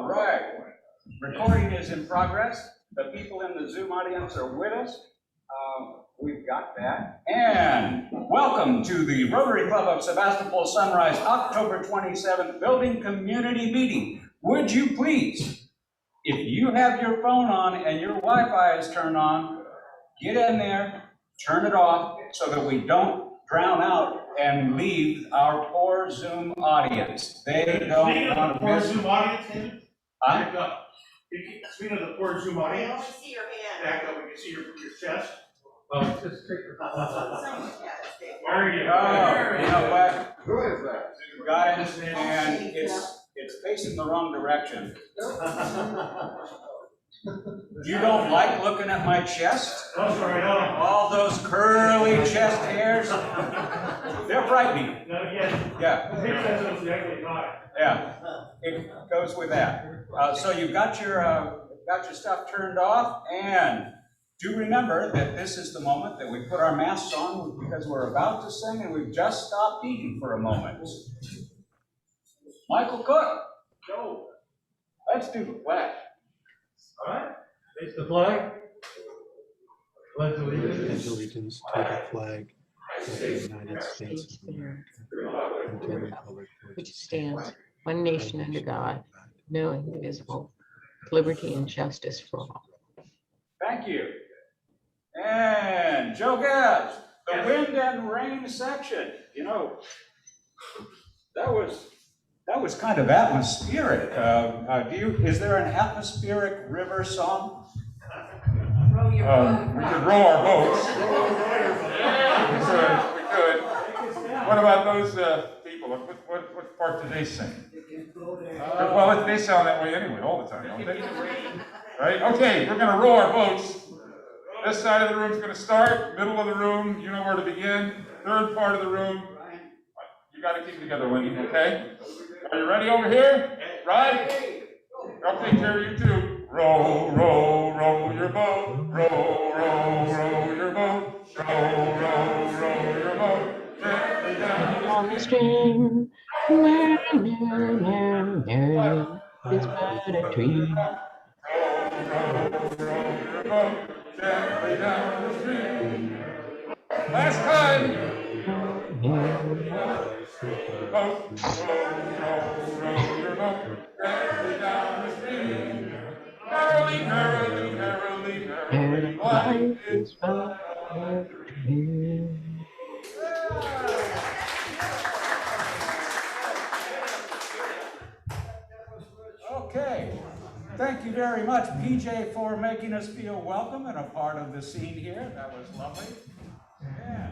All right. Recording is in progress. The people in the Zoom audience are with us. We've got that. And welcome to the Rotary Club of Sebastopol Sunrise October 27th Building Community Meeting. Would you please, if you have your phone on and your Wi-Fi is turned on, get in there, turn it off so that we don't drown out and leave our poor Zoom audience. They don't want to miss. Zoom audience, David? Huh? Back up. Speaking of the poor Zoom audience. I only see your hand. Back up, we can see your chest. Well, just take your. There you go. Oh, you know what? Who is that? Got it, and it's facing the wrong direction. You don't like looking at my chest? Oh, sorry, no. All those curly chest hairs? They're frightening. No, yes. Yeah. The picture says it's exactly not. Yeah, it goes with that. So you've got your stuff turned off, and do remember that this is the moment that we put our masks on because we're about to sing and we've just stopped eating for a moment. Michael Cook, go. Let's do the flag. All right, face the flag. Pledge Pledge allegiance to the flag of the United States of America, and to the republic which stands one nation under God, no indivisible, with liberty and justice for all. Thank you. And Joe Gabbs, the wind and rain section. You know, that was kind of atmospheric. Is there an atmospheric river song? Row your boat. We could row our boats. We could. What about those people? What part do they sing? Well, they sound that way anyway, all the time, don't they? Right? Okay, we're going to row our boats. This side of the room is going to start. Middle of the room, you know where to begin. Third part of the room, you got to keep it together, Wendy, okay? Are you ready over here? Right? I'll take care of you too. Row, row, row your boat. Row, row, row your boat. Row, row, row your boat. Gently down On the stream, near, near, near, near, is but a tree. row your boat. Gently down the stream. Last time. Boat, row your boat. Gently down the stream. Merrily, merrily, merrily, merrily, life is but a tree. Okay. Thank you very much, PJ, for making us feel welcome and a part of the scene here. That was lovely. Yeah.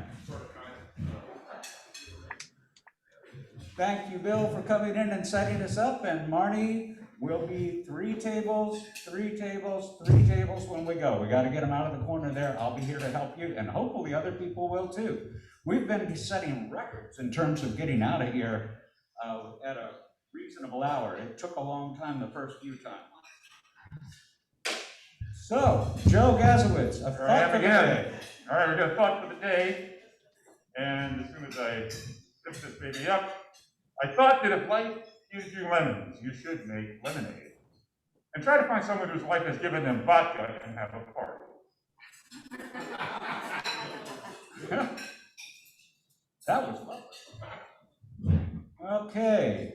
Thank you, Bill, for coming in and setting us up. And Marnie, will be three tables when we go. We got to get them out of the corner there. I'll be here to help you, and hopefully other people will too. We've been setting records in terms of getting out of here at a reasonable hour. It took a long time the first few times. So, Joe Gazowitz, a thought for the day. All right, we got a thought for the day. And as soon as I tip this baby up, I thought that if life gives you lemons, you should make lemonade. And try to find someone whose life has given them vodka and have a party. That was lovely. Okay,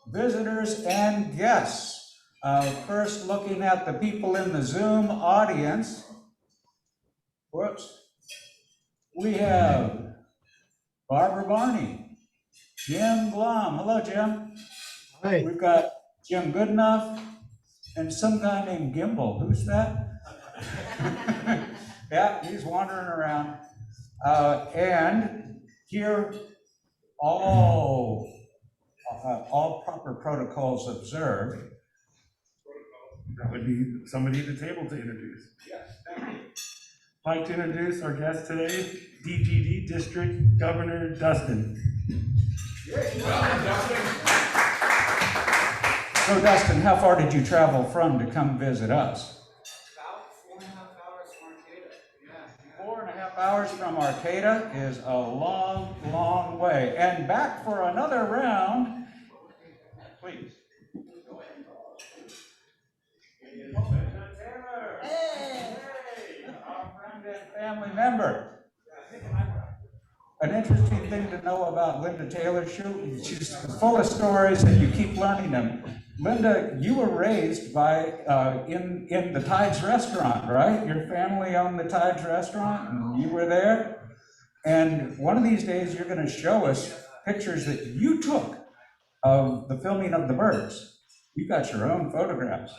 visitors and guests. First, looking at the people in the Zoom audience. Whoops. We have Barbara Barney, Jim Glom. Hello, Jim. Hi. We've got Jim Goodenough and some guy named Gimbal. Who's that? Yeah, he's wandering around. And here, all proper protocols observed. That would be somebody at the table to introduce. Yes, thank you. I'd like to introduce our guest today, DGD District Governor Dustin. So Dustin, how far did you travel from to come visit us? About 4.5 hours from Arcata. 4.5 hours from Arcata is a long, long way. And back for another round, please. interesting thing to know about Linda Taylor. She's full of stories and you keep learning them. Linda, you were raised by, in the Tides restaurant, right? Your family owned the Tides restaurant and you were there. And one of these days you're gonna show us pictures that you took of the filming of the birds. You got your own photographs.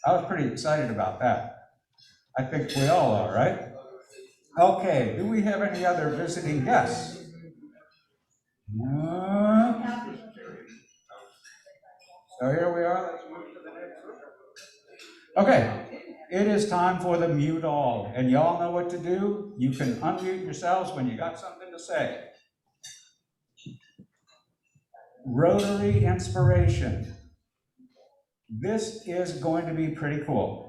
I was pretty excited about that. I think we all are, right? Okay, do we have any other visiting guests? No. So here we are, let's move to the next group. Okay, it is time for the mute all, and y'all know what to do. You can unmute yourselves when you got something to say. Rotary inspiration. This is going to be pretty cool.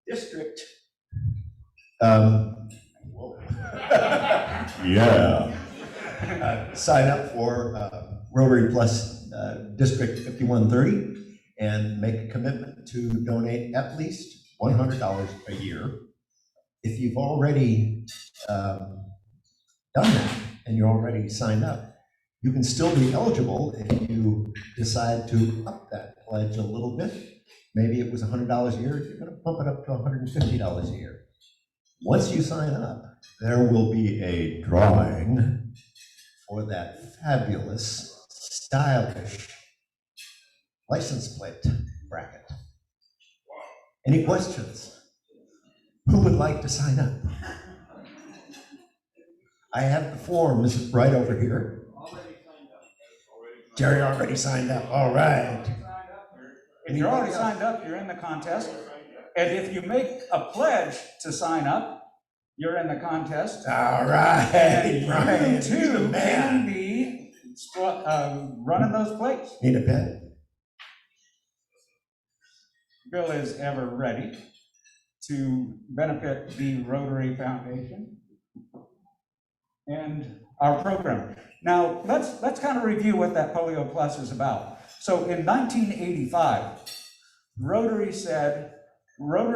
District. Yeah. Sign up for Rotary Plus District 5130 and make a commitment to donate at least $100 a year. If you've already done that and you're already signed up, you can still be eligible if you decide to up that pledge a little bit. Maybe it was $100 a year, you're going to bump it up to $150 a year. Once you sign up, there will be a drawing for that fabulous, stylish license plate bracket. Any questions? Who would like to sign up? I have the forms right over here. Jerry already signed up. All right. If you're already signed up, you're in the contest. And if you make a pledge to sign up, you're in the contest. All right. And Brian, you too can be running those plates. Need a pen? Bill is ever ready to benefit the Rotary Foundation and our program. Now, let's kind of review what that Polio Plus is about. So in 1985, Rotary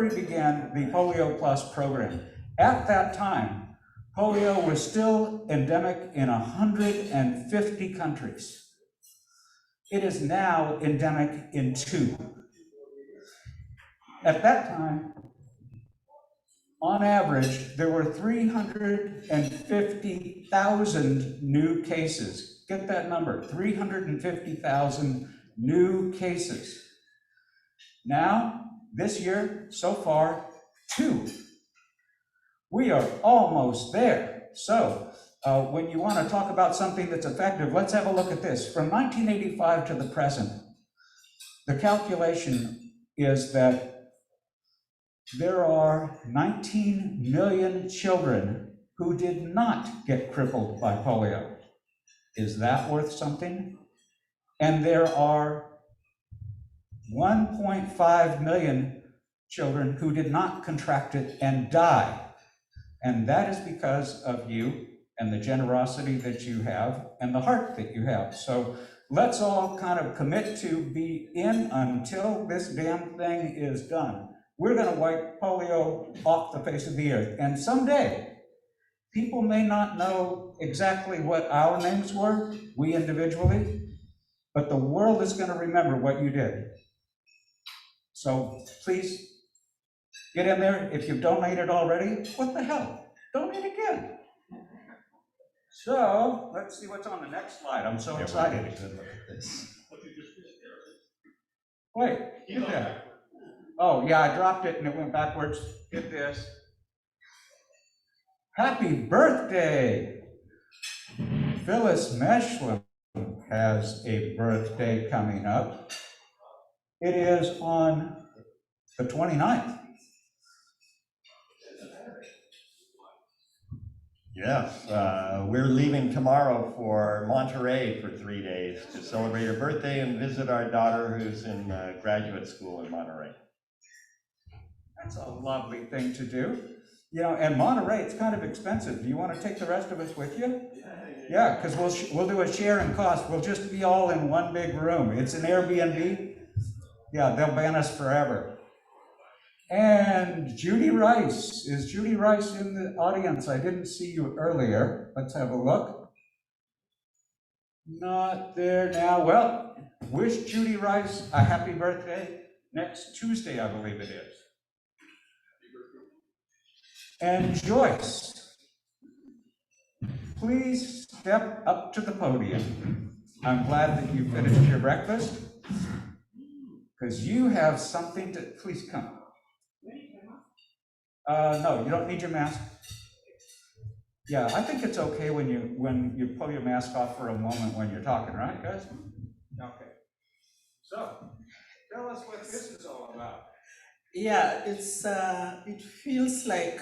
began the Polio Plus program. At that time, polio was still endemic in 150 countries. It is now endemic in 2. At that time, on average, there were 350,000 new cases. Get that number, 350,000 new cases. Now, this year, so far, 2. We are almost there. So, when you want to talk about something that's effective, let's have a look at this. From 1985 to the present, the calculation is that there are 19 million children who did not get crippled by polio. Is that worth something? And there are 1.5 million children who did not contract it and die. And that is because of you and the generosity that you have and the heart that you have. So let's all kind of commit to be in until this damn thing is done. We're going to wipe polio off the face of the earth. And someday, people may not know exactly what our names were, we individually, but the world is going to remember what you did. So please, get in there. If you've donated already, what the hell? Donate again. So, let's see what's on the next slide. I'm so excited. Get a good look at this. Wait, get that. Oh, yeah, I dropped it and it went backwards. Get this. Happy birthday! Phyllis Meshlam has a birthday coming up. It is on the 29th. Yes, we're leaving tomorrow for Monterey for 3 days to celebrate her birthday and visit our daughter who's in graduate school in Monterey. That's a lovely thing to do. You know, and Monterey, it's kind of expensive. Do you want to take the rest of us with you? Yeah, because we'll do a sharing cost. We'll just be all in one big room. It's an Airbnb. Yeah, they'll ban us forever. And Judy Rice. Is Judy Rice in the audience? I didn't see you earlier. Let's have a look. Not there now. Well, wish Judy Rice a happy birthday next Tuesday, I believe it is. And Joyce, please step up to the podium. I'm glad that you finished your breakfast, because you have something to, please come. No, you don't need your mask. Yeah, I think it's okay when you pull your mask off for a moment when you're talking, right, guys? Okay. So, tell us what this is all about. Yeah, it feels like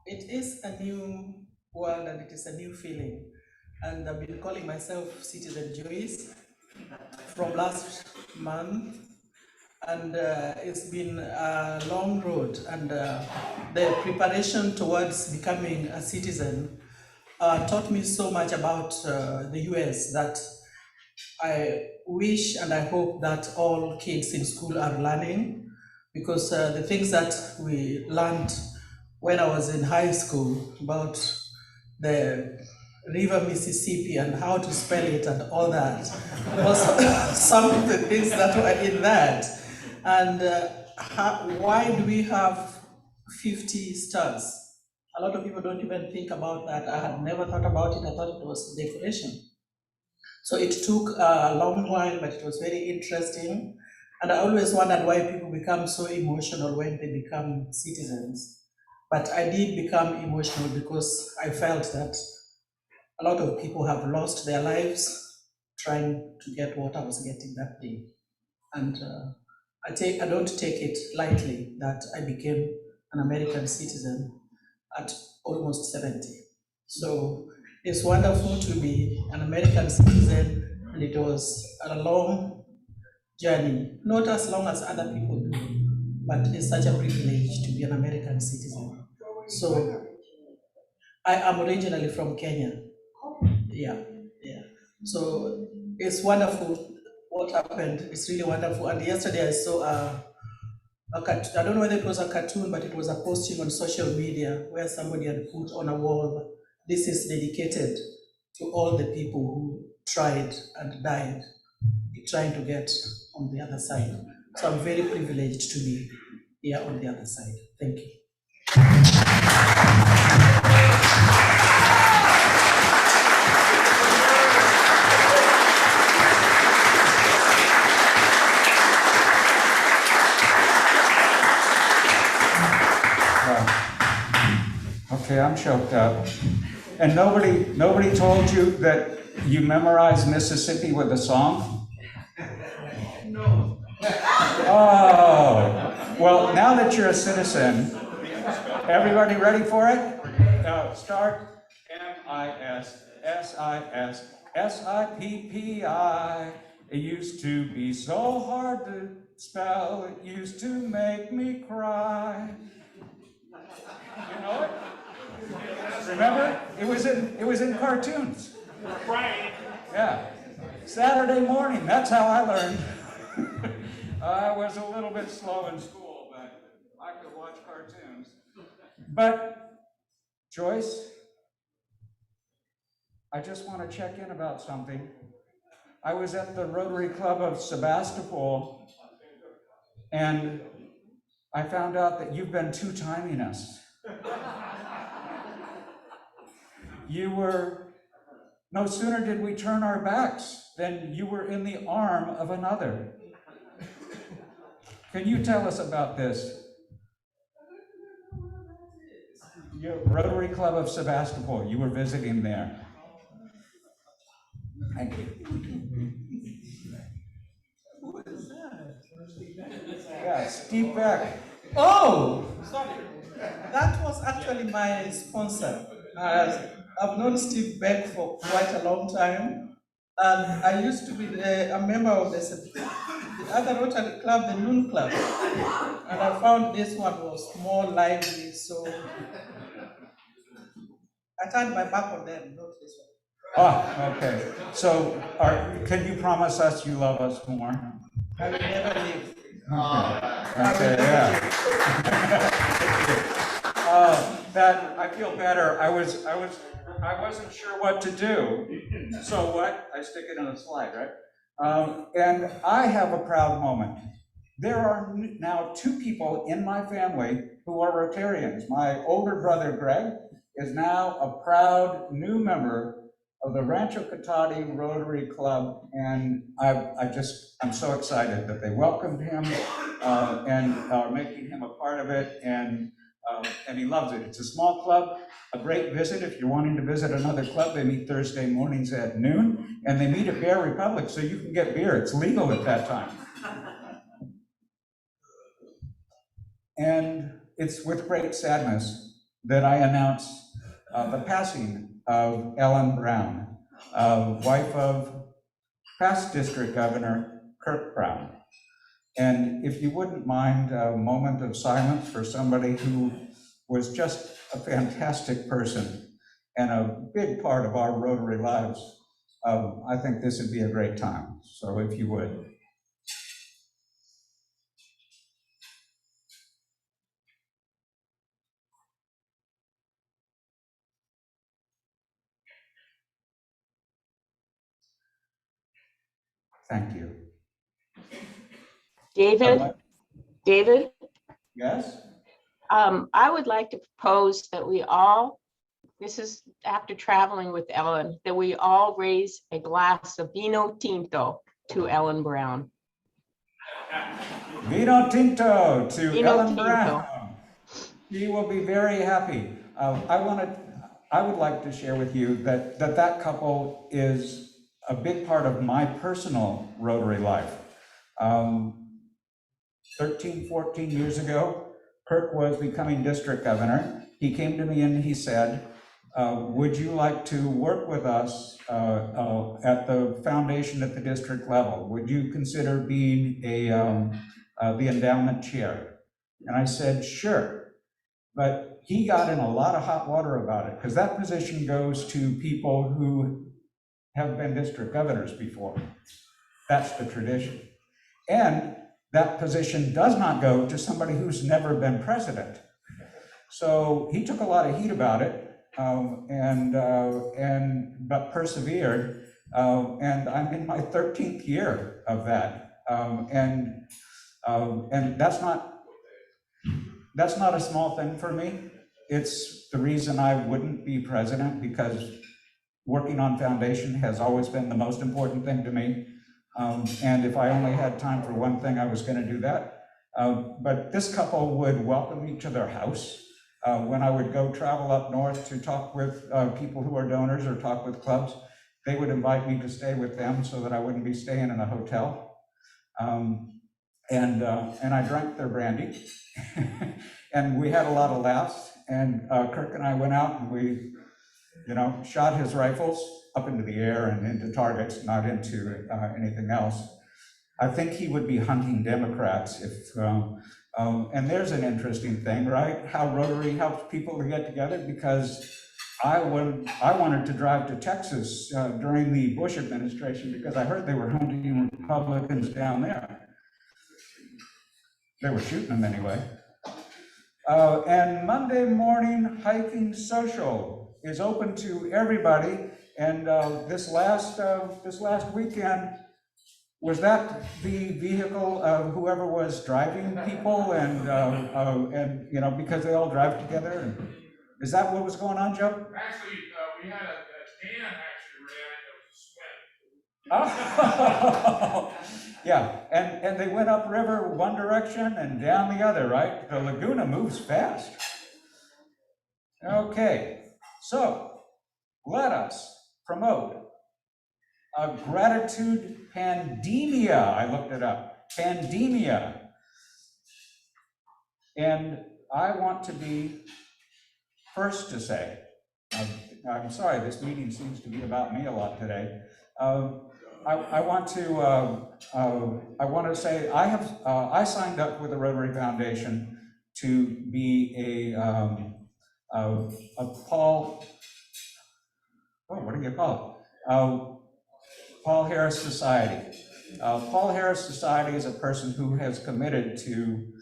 it is a new world and it is a new feeling. And I've been calling myself Citizen Joyce from last month. And it's been a long road, and the preparation towards becoming a citizen taught me so much about the US that I wish and I hope that all kids in school are learning, because the things that we learned when I was in high school about the River Mississippi and how to spell it and all that was some of the things that were in that. And why do we have 50 stars? A lot of people don't even think about that. I had never thought about it. I thought it was decoration. So it took a long while, but it was very interesting. And I always wondered why people become so emotional when they become citizens. But I did become emotional because I felt that a lot of people have lost their lives trying to get what I was getting that day. And I don't take it lightly that I became an American citizen at almost 70. So it's wonderful to be an American citizen, and it was a long journey, not as long as other people do, but it's such a privilege to be an American citizen. So I am originally from Kenya. Yeah. So it's wonderful what happened. It's really wonderful. And yesterday I saw I don't know whether it was a cartoon, but it was a posting on social media where somebody had put on a wall, "This is dedicated to all the people who tried and died trying to get on the other side." So I'm very privileged to be here on the other side. Thank you. Okay, I'm choked up. And nobody told you that you memorized Mississippi with a song? No. Oh, well, now that you're a citizen, everybody ready for it? Start. MISSISSIPPI. It used to be so hard to spell. It used to make me cry. You know it? Remember? It was in cartoons. Right. Yeah. Saturday morning, that's how I learned. I was a little bit slow in school, but I could watch cartoons. But, Joyce, I just want to check in about something. I was at the Rotary Club of Sebastopol, and I found out that you've been two-timing us. no sooner did we turn our backs than you were in the arm of another. Can you tell us about this? Your Rotary Club of Sebastopol, you were visiting there. Thank you. Yeah, Steve Beck. Oh, sorry. That was actually my sponsor. I've known Steve Beck for quite a long time. And I used to be a member of the other Rotary Club, the Noon Club. And I found this one was more lively, so I turned my back on them, not this one. Ah, okay. So, can you promise us you love us more? I will never leave. Okay, yeah. That I feel better. I wasn't sure what to do. So what? I stick it in a slide, right? And I have a proud moment. There are now 2 people in my family who are Rotarians. My older brother, Greg, is now a proud new member of the Rancho Cotati Rotary Club, and I'm so excited that they welcomed him and are making him a part of it, and he loves it. It's a small club, a great visit if you're wanting to visit another club. They meet Thursday mornings at noon, and they meet at Bear Republic, so you can get beer. It's legal at that time. And it's with great sadness that I announce the passing of Ellen Brown, wife of past District Governor Kirk Brown. And if you wouldn't mind a moment of silence for somebody who was just a fantastic person and a big part of our Rotary lives, I think this would be a great time. So if you would. Thank you. David, Yes? I would like to propose that we all, this is after traveling with Ellen, that we all raise a glass of vino tinto to Ellen Brown. Vino tinto to Vino Ellen tinto. Brown. She will be very happy. I would like to share with you that couple is a big part of my personal Rotary life. 13, 14 years ago, Kirk was becoming district governor. He came to me and he said, would you like to work with us at the foundation at the district level? Would you consider being the endowment chair? And I said, sure. But he got in a lot of hot water about it, because that position goes to people who have been district governors before. That's the tradition. And that position does not go to somebody who's never been president. So he took a lot of heat about it, but persevered. And I'm in my 13th year of that. And that's not a small thing for me. It's the reason I wouldn't be president, because working on foundation has always been the most important thing to me. And if I only had time for one thing, I was going to do that. But this couple would welcome me to their house. When I would go travel up north to talk with people who are donors or talk with clubs, they would invite me to stay with them so that I wouldn't be staying in a hotel. And I drank their brandy. And we had a lot of laughs. And Kirk and I went out and we, shot his rifles up into the air and into targets, not into anything else. I think he would be hunting Democrats if, and there's an interesting thing, right? How Rotary helps people to get together, because I wanted to drive to Texas during the Bush administration because I heard they were hunting Republicans down there. They were shooting them anyway. And Monday morning hiking social is open to everybody. And this last weekend, was that the vehicle of whoever was driving people, and because they all drive together? And is that what was going on, Joe? Actually, we had a dam actually ran, it was Oh, yeah, and they went upriver one direction and down the other, right? The Laguna moves fast. Okay, so let us promote a gratitude pandemia. I looked it up, pandemia. And I want to be first to say, I'm sorry, this meeting seems to be about me a lot today. I want to say I signed up with the Rotary Foundation to be a Paul, what do you call it? Paul Harris Society. Paul Harris Society is a person who has committed to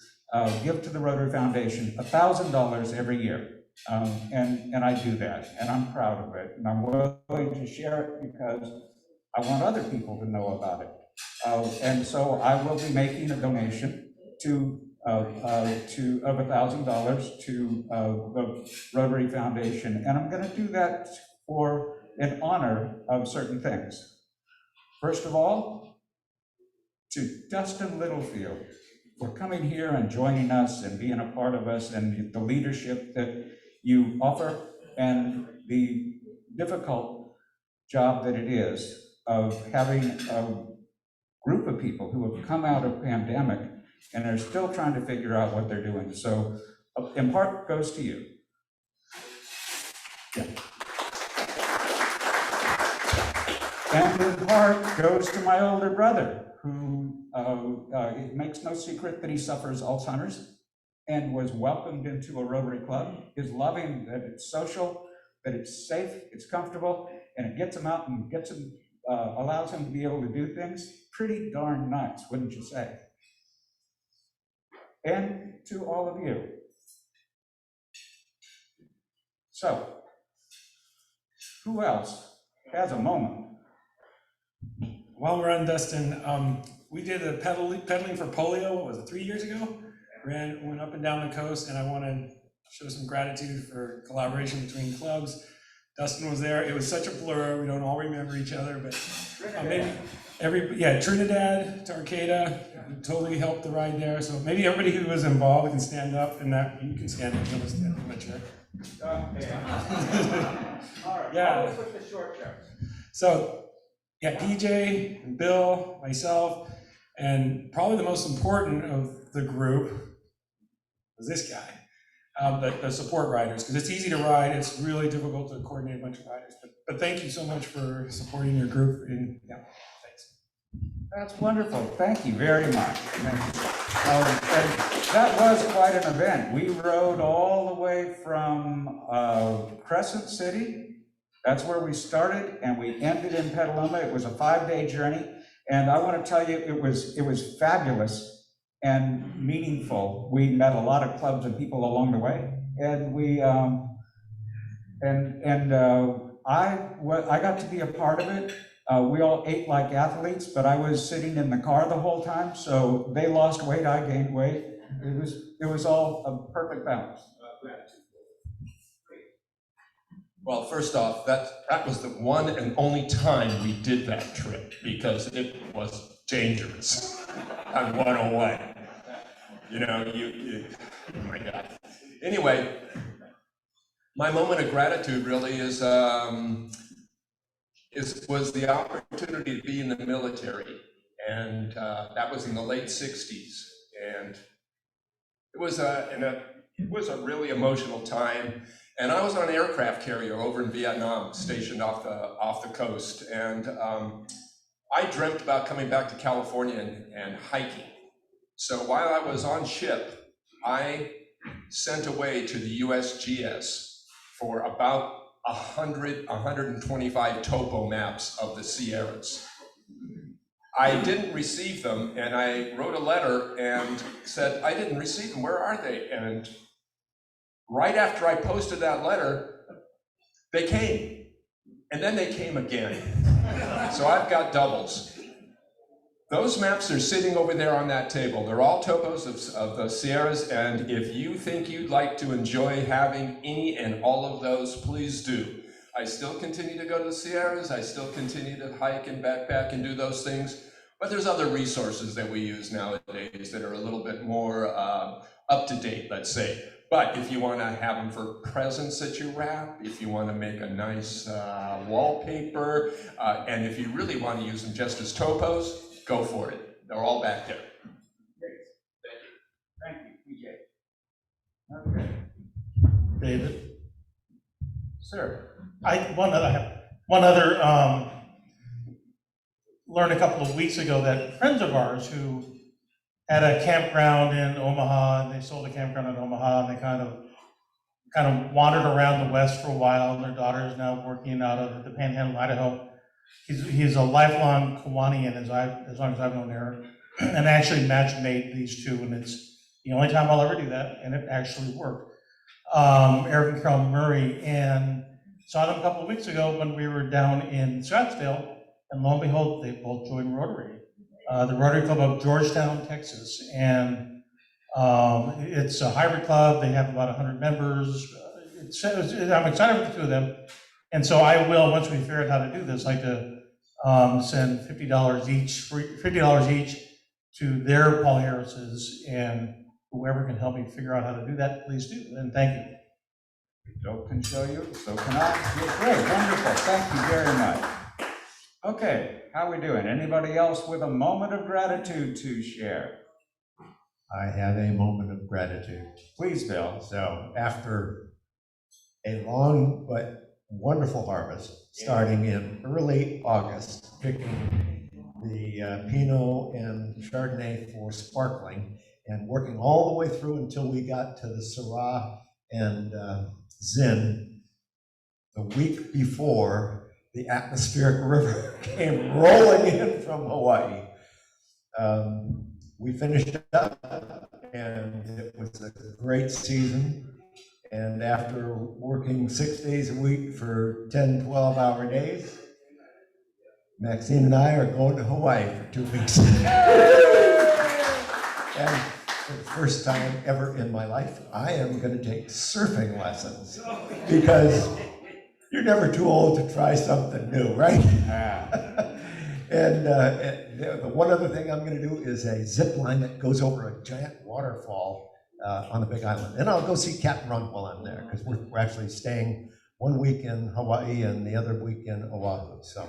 give to the Rotary Foundation $1,000 every year. And I do that, and I'm proud of it, and I'm willing to share it because I want other people to know about it. And so I will be making a donation of $1,000 to the Rotary Foundation, and I'm going to do that in honor of certain things. First of all, to Dustin Littlefield for coming here and joining us and being a part of us, and the leadership that you offer, and the difficult job that it is of having a group of people who have come out of pandemic and are still trying to figure out what they're doing. So in part goes to you. Yeah. And in part goes to my older brother, who it makes no secret that he suffers Alzheimer's and was welcomed into a Rotary Club, is loving that it's social, that it's safe, it's comfortable, and it gets him out and gets him, allows him to be able to do things. Pretty darn nice, wouldn't you say? And to all of you. So, who else has a moment? While we're on Dustin, we did a pedaling for polio, what was it, 3 years ago? Went up and down the coast, and I want to show some gratitude for collaboration between clubs. Dustin was there. It was such a blur. We don't all remember each other, but maybe Trinidad to Arcata totally helped the ride there. So maybe everybody who was involved can stand up, and that you can stand up. You can stand up in my chair. All right. Yeah. Always with the short chair. So yeah, DJ and Bill, myself, and probably the most important of the group was this guy, the support riders, because it's easy to ride. It's really difficult to coordinate a bunch of riders. But thank you so much for supporting your group. And yeah, thanks. That's wonderful. Thank you very much. And that was quite an event. We rode all the way from Crescent City. That's where we started, and we ended in Petaluma. It was a 5-day journey, and I want to tell you, it was fabulous and meaningful. We met a lot of clubs and people along the way, and I got to be a part of it. We all ate like athletes, but I was sitting in the car the whole time, so they lost weight, I gained weight. It was all a perfect balance. Well, first off, that was the one and only time we did that trip, because it was dangerous on 101. You know, oh my God. Anyway, my moment of gratitude really was the opportunity to be in the military, and that was in the late '60s, and it was a really emotional time. And I was on an aircraft carrier over in Vietnam, stationed off the coast, and I dreamt about coming back to California and hiking. So while I was on ship, I sent away to the USGS for about 125 topo maps of the Sierras. I didn't receive them, and I wrote a letter and said, I didn't receive them, where are they? And right after I posted that letter, they came, and then they came again. So I've got doubles. Those maps are sitting over there on that table. They're all topos of the Sierras, and if you think you'd like to enjoy having any and all of those, please do. I still continue to go to the Sierras, I still continue to hike and backpack and do those things, but there's other resources that we use nowadays that are a little bit more up to date, let's say. But if you want to have them for presents that you wrap, if you want to make a nice wallpaper, and if you really want to use them just as topos, go for it. They're all back there. Thank you, PJ. Okay, David, sir. I have one other, learned a couple of weeks ago that friends of ours who had a campground in Omaha, and they sold a campground in Omaha, and they kind of wandered around the West for a while, and their daughter is now working out of the Panhandle, Idaho. He's a lifelong Kiwanian, as long as I've known Eric, and actually match made these two, and it's the only time I'll ever do that, and it actually worked. Eric and Carol Murray, and saw them a couple of weeks ago when we were down in Scottsdale, and lo and behold, they both joined Rotary, the Rotary Club of Georgetown, Texas, and it's a hybrid club. They have about 100 members. I'm excited for the two of them, and so I will, once we figure out how to do this, like to send $50 each to their Paul Harris's, and whoever can help me figure out how to do that, please do, and thank you. Joe can show you, so can I. Great, wonderful, thank you very much. Okay, how we doing? Anybody else with a moment of gratitude to share? I have a moment of gratitude. Please, Bill. So after a long but wonderful harvest, starting in early August, picking the Pinot and Chardonnay for sparkling, and working all the way through until we got to the Syrah and Zin, the week before the atmospheric river came rolling in from Hawaii. We finished up, and it was a great season. And after working 6 days a week for 10, 12-hour days, Maxine and I are going to Hawaii for 2 weeks. And for the first time ever in my life, I am going to take surfing lessons, because you're never too old to try something new, right? And the one other thing I'm going to do is a zip line that goes over a giant waterfall on the Big Island. And I'll go see Captain Run while I'm there, because we're actually staying 1 week in Hawaii and the other week in Oahu. So,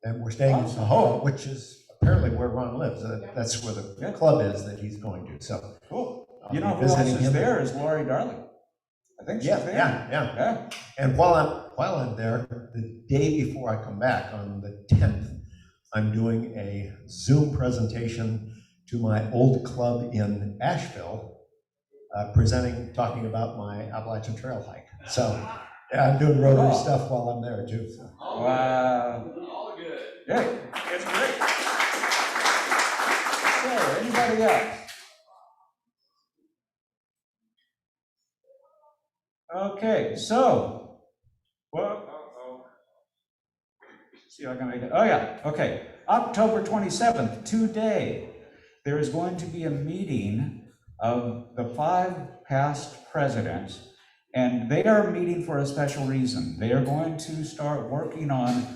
and we're staying in Pahoa, which is apparently where Ron lives. That's where the club is that he's going to. So cool. I'll You know be who else visiting is him. there is Lori Darling. I think she's there. Yeah. And while I'm there, the day before I come back on the 10th, I'm doing a Zoom presentation to my old club in Asheville, talking about my Appalachian Trail hike. So yeah, I'm doing Rotary stuff while I'm there too. So. Wow. All good. Yeah, it's great. So, anybody else? Okay, so, well, see if I can make it. Oh yeah, okay. October 27th, today, there is going to be a meeting of the 5 past presidents, and they are meeting for a special reason. They are going to start working on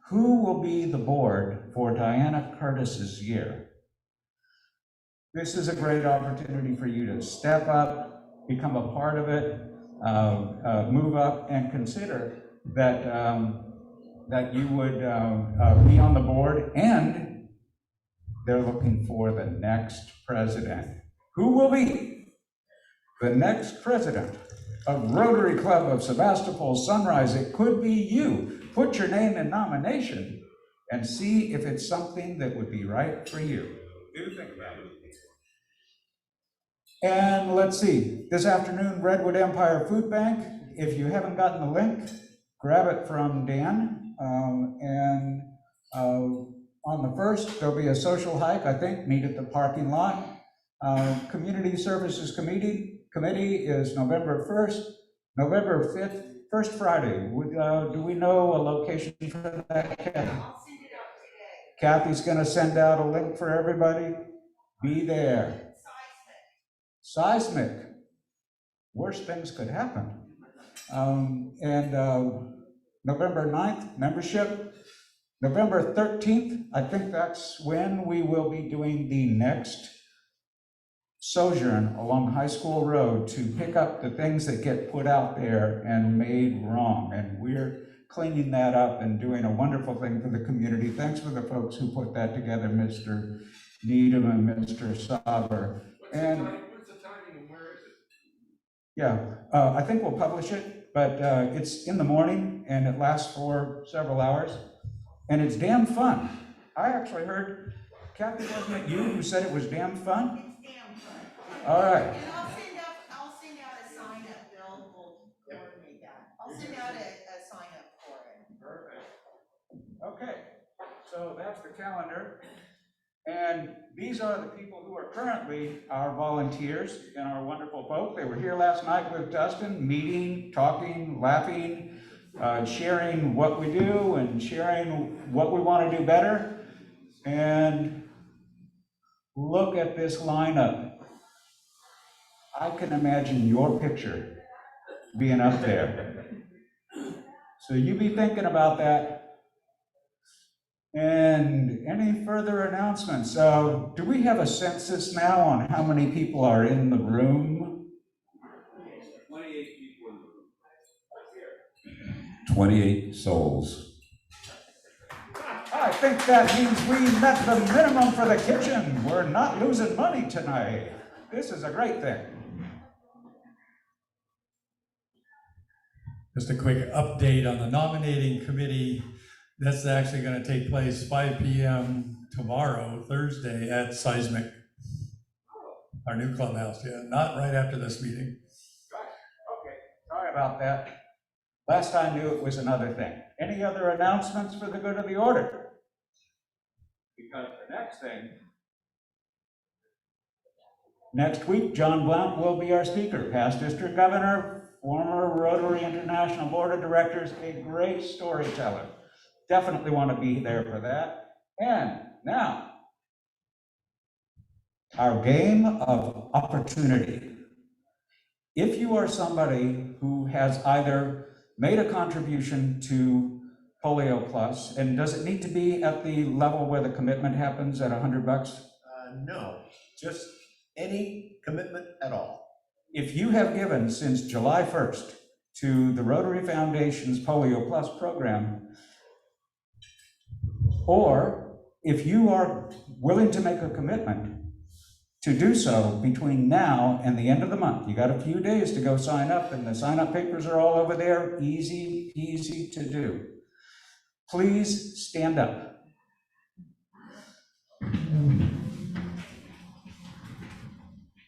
who will be the board for Diana Curtis's year. This is a great opportunity for you to step up, become a part of it, move up, and consider that that you would be on the board, and they're looking for the next president. Who will be the next president of Rotary Club of Sebastopol Sunrise? It could be you. Put your name in nomination and see if it's something that would be right for you. Do think about it. And let's see, this afternoon, Redwood Empire Food Bank. If you haven't gotten the link, grab it from Dan. On the 1st, there'll be a social hike, I think, meet at the parking lot. Community Services Committee is November 1st. November 5th, first Friday. Do we know a location for that, Kathy? I'll send it out today. Kathy's gonna send out a link for everybody. Be there. Seismic. Worse things could happen. November 9th, membership. November 13th, I think that's when we will be doing the next sojourn along High School Road to pick up the things that get put out there and made wrong. And we're cleaning that up and doing a wonderful thing for the community. Thanks for the folks who put that together, Mr. Needham and Mr. Sauber. And What's the timing and where is it? yeah, I think we'll publish it, but it's in the morning and it lasts for several hours. And it's damn fun. I actually heard, Kathy, wasn't it you who said it was damn fun? It's damn fun. All right. And I'll send out a sign up, Bill will coordinate that. I'll send out a sign up for it. Perfect. Okay, so that's the calendar. And these are the people who are currently our volunteers and our wonderful folk. They were here last night with Dustin, meeting, talking, laughing, sharing what we do and sharing what we want to do better. And look at this lineup. I can imagine your picture being up there. So you be thinking about that. And any further announcements? Do we have a census now on how many people are in the room? 28 people in the room. 28 souls. I think that means we met the minimum for the kitchen. We're not losing money tonight. This is a great thing. Just a quick update on the nominating committee. That's actually going to take place 5 p.m. tomorrow, Thursday, at Seismic, our new clubhouse. Yeah, not right after this meeting. Okay, sorry about that. Last I knew, it was another thing. Any other announcements for the good of the order? Because the next thing, next week, John Blount will be our speaker, past district governor, former Rotary International Board of Directors, a great storyteller. Definitely want to be there for that. And now, our game of opportunity. If you are somebody who has either made a contribution to Polio Plus, and does it need to be at the level where the commitment happens at $100? No, just any commitment at all. If you have given since July 1st to the Rotary Foundation's Polio Plus program, or if you are willing to make a commitment to do so between now and the end of the month, you got a few days to go sign up, and the sign-up papers are all over there, easy to do. Please stand up.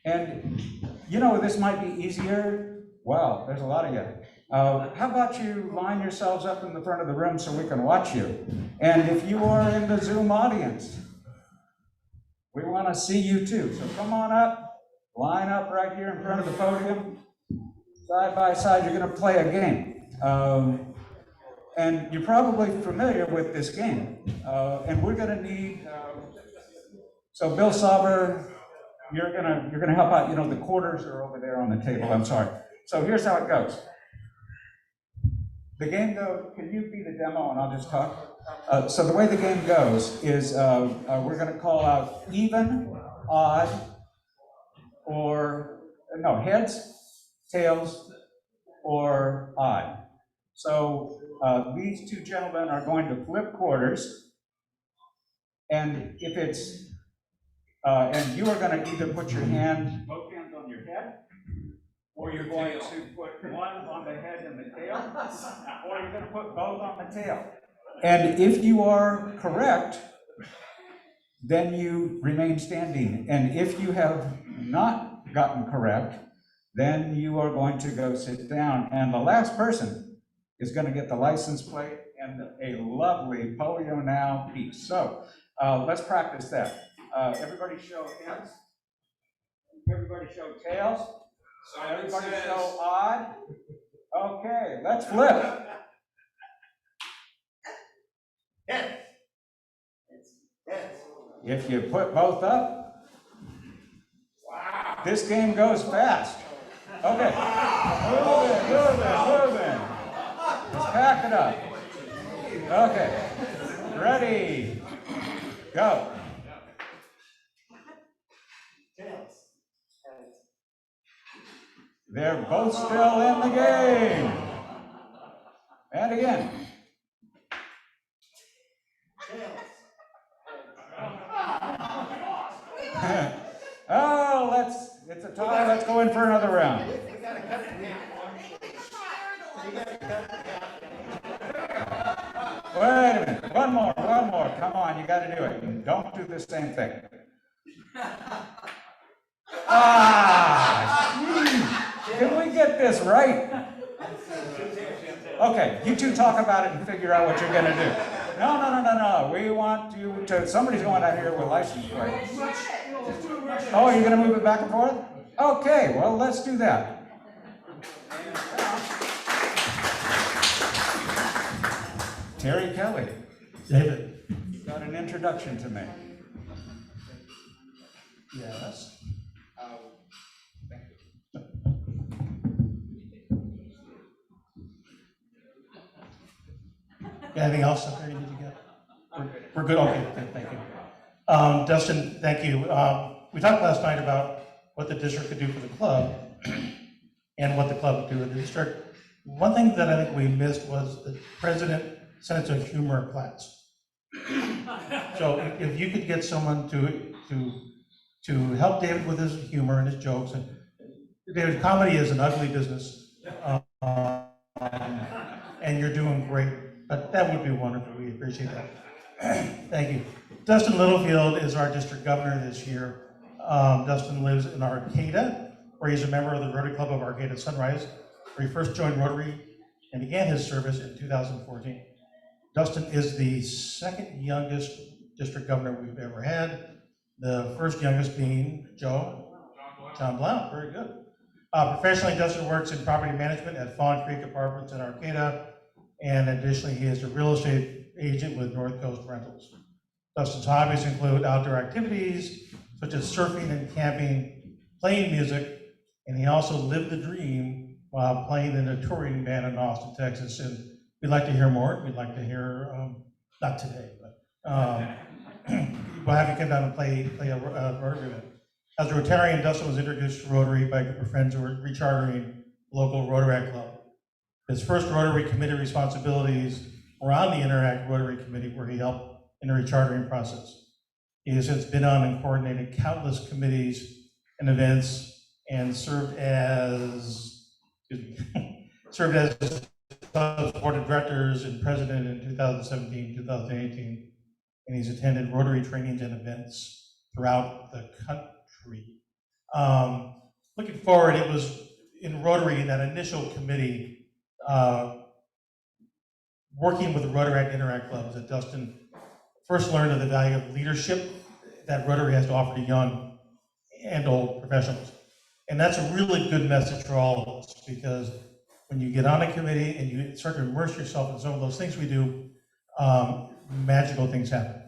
And you know, this might be easier. Wow, there's a lot of you. How about you line yourselves up in the front of the room so we can watch you? And if you are in the Zoom audience, we want to see you too. So come on up, line up right here in front of the podium, side by side. You're going to play a game. And you're probably familiar with this game. And we're going to need, so Bill Sauber, you're gonna help out. You know, the quarters are over there on the table. I'm sorry. So here's how it goes. The game goes, can you be the demo and I'll just talk? So the way the game goes is we're gonna call out even, odd, or, no, heads, tails, or odd. So these two gentlemen are going to flip quarters, and if it's, and you are going to either put your hand, both hands on your head, or you're going to put one on the head and the tail, or you're going to put both on the tail. And if you are correct, then you remain standing. And if you have not gotten correct, then you are going to go sit down. And the last person is going to get the license plate and a lovely Polio Now piece. So let's practice that. Everybody show heads. Everybody show tails. Everybody show odd. Okay, let's flip. Yes. If you put both up, wow, this game goes fast. Okay, moving. Let's pack it up. Okay, ready, go. They're both still in the game. And again. Oh, it's a tie. Let's go in for another round. Wait a minute, one more, come on, you gotta do it. Don't do the same thing. Can we get this right? Okay, you two talk about it and figure out what you're gonna do. No, we want you to, somebody's going out here with license plates. Oh, you're gonna move it back and forth? Okay, well, let's do that. Terry Kelly. David. Got an introduction to make. Yes. Anything else up there you need to get? We're good, okay, good, thank you. Dustin, thank you. We talked last night about what the district could do for the club and what the club would do in the district. One thing that I think we missed was the president sense of humor class. So if you could get someone to help David with his humor and his jokes, and David, comedy is an ugly business, and you're doing great. But that would be wonderful. We appreciate that. Thank you. Dustin Littlefield is our district governor this year. Dustin lives in Arcata, where he's a member of the Rotary Club of Arcata Sunrise, where he first joined Rotary and began his service in 2014. Dustin is the second youngest district governor we've ever had. The first youngest being John Blount. Very good. Professionally, Dustin works in property management at Fawn Creek Apartments in Arcata, and additionally, he is a real estate agent with North Coast Rentals. Dustin's hobbies include outdoor activities such as surfing and camping, playing music, and he also lived the dream while playing in a touring band in Austin, Texas. And we'd like to hear more. We'd like to hear, not today, but we'll have you come down and play a Rotary event. As a Rotarian, Dustin was introduced to Rotary by a group of friends who were rechartering local Rotaract club. His first Rotary committee responsibilities were on the Interact Rotary Committee, where he helped in the rechartering process. He has since been on and coordinated countless committees and events, and served as board of directors and president in 2017, 2018, and he's attended Rotary trainings and events throughout the country. Looking forward, it was in Rotary, in that initial committee, working with the Rotaract Interact clubs, that Dustin first learned of the value of leadership that Rotary has to offer to young and old professionals. And that's a really good message for all of us, because when you get on a committee and you start to immerse yourself in some of those things we do, magical things happen.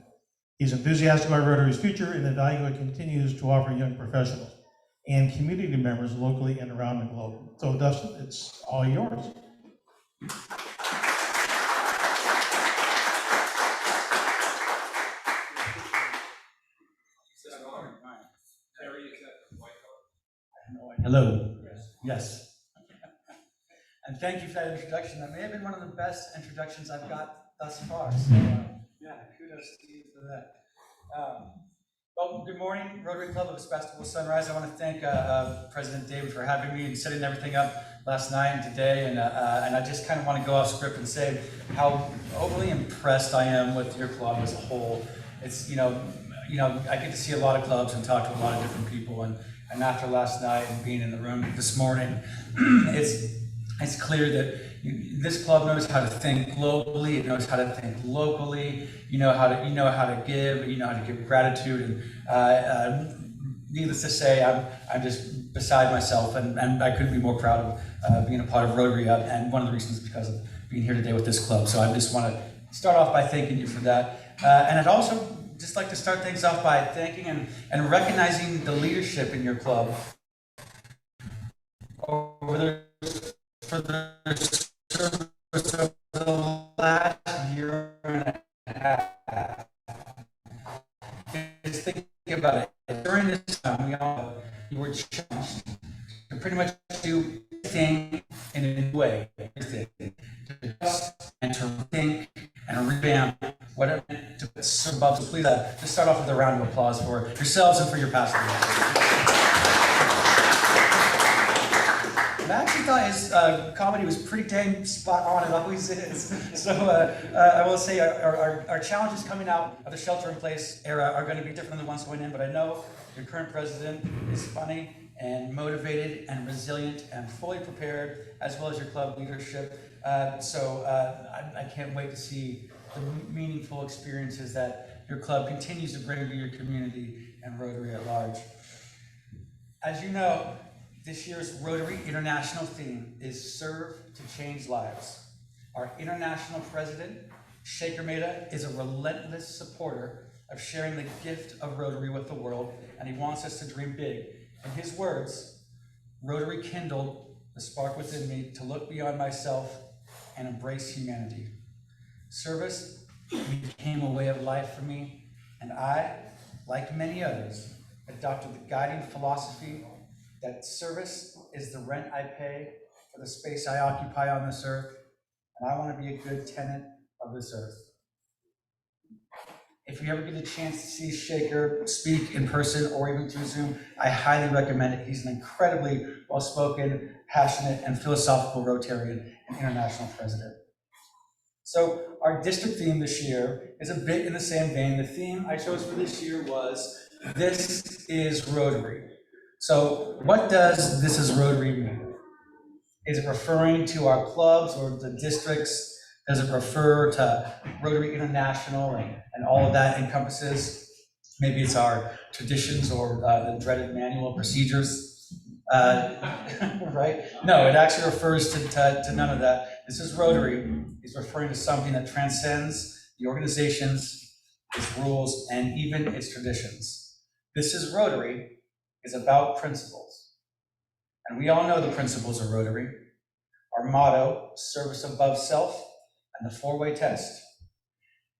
He's enthusiastic about Rotary's future and the value it continues to offer young professionals and community members locally and around the globe. So Dustin, it's all yours. Hello. Yes. And thank you for that introduction. That may have been one of the best introductions I've got thus far. So, yeah, kudos to you for that. Well, good morning, Rotary Club of Sebastopol Sunrise. I want to thank President David for having me and setting everything up last night and today. And I just kind of want to go off script and say how overly impressed I am with your club as a whole. It's, you know, I get to see a lot of clubs and talk to a lot of different people. And after last night and being in the room this morning, it's clear that this club knows how to think globally. It knows how to think locally. You know how to give. You know how to give gratitude. And needless to say, I'm just beside myself, and I couldn't be more proud of being a part of Rotary. And one of the reasons is because of being here today with this club. So I just want to start off by thanking you for that. And I'd also just like to start things off by thanking and recognizing the leadership in your club for their service over the last year during this time, we all, you were challenged to pretty much do anything in a new way, and to think and revamp whatever to put above. So please, just start off with a round of applause for yourselves and for your past leaders. I actually thought his comedy was pretty dang spot on, it always is. So I will say our challenges coming out of the shelter-in-place era are going to be different than the ones going in, but I know your current president is funny and motivated and resilient and fully prepared, as well as your club leadership. So I can't wait to see the meaningful experiences that your club continues to bring to your community and Rotary at large. As you know, this year's Rotary International theme is Serve to Change Lives. Our international president, Shaker Mehta, is a relentless supporter of sharing the gift of Rotary with the world, and he wants us to dream big. In his words, Rotary kindled the spark within me to look beyond myself and embrace humanity. Service became a way of life for me, and I, like many others, adopted the guiding philosophy that service is the rent I pay for the space I occupy on this earth, and I want to be a good tenant of this earth. If you ever get a chance to see Shaker speak in person or even through Zoom, I highly recommend it. He's an incredibly well-spoken, passionate, and philosophical Rotarian and international president. So our district theme this year is a bit in the same vein. The theme I chose for this year was, "This is Rotary." So what does "This is Rotary" mean? Is it referring to our clubs or the districts? Does it refer to Rotary International and all of that encompasses? Maybe it's our traditions or the dreaded manual procedures, right? No, it actually refers to none of that. This is Rotary is referring to something that transcends the organizations, its rules, and even its traditions. This is Rotary is about principles. And we all know the principles of Rotary. Our motto, service above self, and the four-way test.